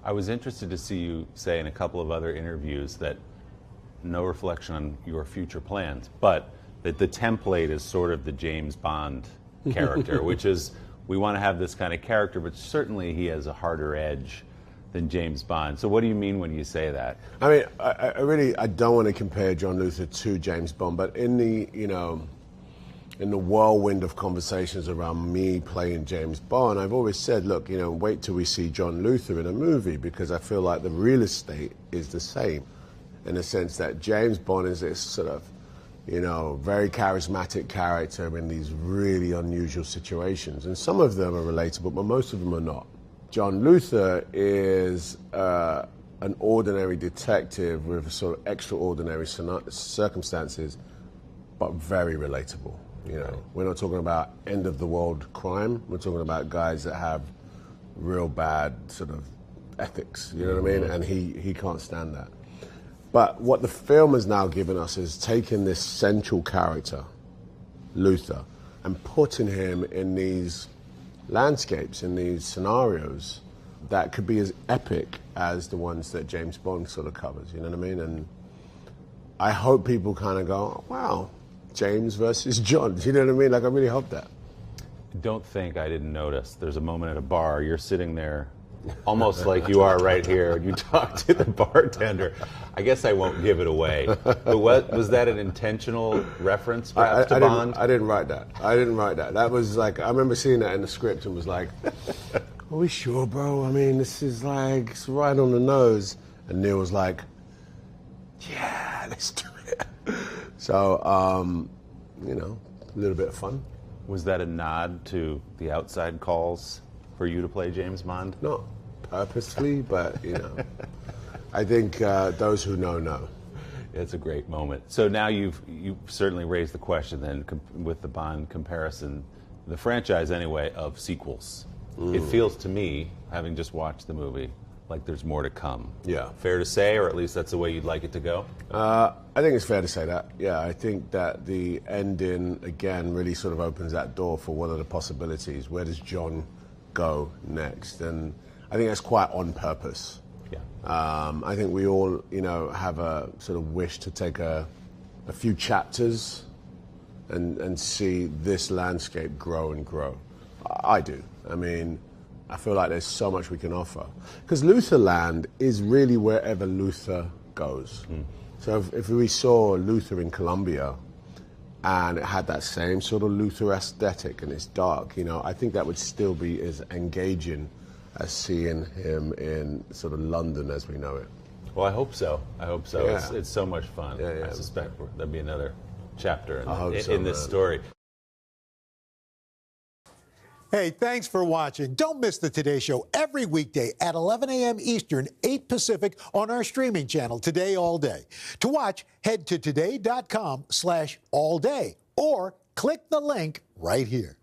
I was interested to see you say in a couple of other interviews that no reflection on your future plans, but that the template is sort of the James Bond character, which is, we want to have this kind of character, but certainly he has a harder edge than James Bond. So what do you mean when you say that? I mean, I don't want to compare John Luther to James Bond, but in the, in the whirlwind of conversations around me playing James Bond, I've always said, look, wait till we see John Luther in a movie, because I feel like the real estate is the same, in the sense that James Bond is this sort of, very charismatic character in these really unusual situations. And some of them are relatable, but most of them are not. John Luther is an ordinary detective with sort of extraordinary circumstances, but very relatable. We're not talking about end of the world crime. We're talking about guys that have real bad sort of ethics. You know what I mean? And he can't stand that. But what the film has now given us is taking this central character, Luther, and putting him in these landscapes, in these scenarios that could be as epic as the ones that James Bond sort of covers, you know what I mean? And I hope people kind of go, wow, James versus John, you know what I mean? Like, I really hope that. Don't think I didn't notice. There's a moment at a bar, you're sitting there almost like you are right here, and you talk to the bartender. I guess I won't give it away. But was that an intentional reference, perhaps, to Bond? I didn't write that. That was like, I remember seeing that in the script and was like, are we sure, bro? I mean, this is like, it's right on the nose. And Neil was like, yeah, let's do it. So, a little bit of fun. Was that a nod to the outside calls for you to play James Bond? Not purposely, but, I think those who know. It's a great moment. So now you've certainly raised the question then with the Bond comparison, the franchise anyway, of sequels. It feels to me, having just watched the movie, like there's more to come. Yeah. Fair to say, or at least that's the way you'd like it to go? I think it's fair to say that. Yeah, I think that the ending, again, really sort of opens that door for what are the possibilities. Where does John go next? And I think that's quite on purpose. Yeah. I think we all, have a sort of wish to take a few chapters and see this landscape grow and grow. I do. I mean, I feel like there's so much we can offer. Because Lutherland is really wherever Luther goes. So if we saw Luther in Colombia and it had that same sort of Luther aesthetic and it's dark, I think that would still be as engaging as seeing him in sort of London as we know it. Well, I hope so. Yeah. It's so much fun. Yeah. I suspect there'll be another chapter in this story. Hey, thanks for watching. Don't miss the Today Show every weekday at 11 a.m. Eastern, 8 Pacific on our streaming channel, Today All Day. To watch, head to today.com/allday or click the link right here.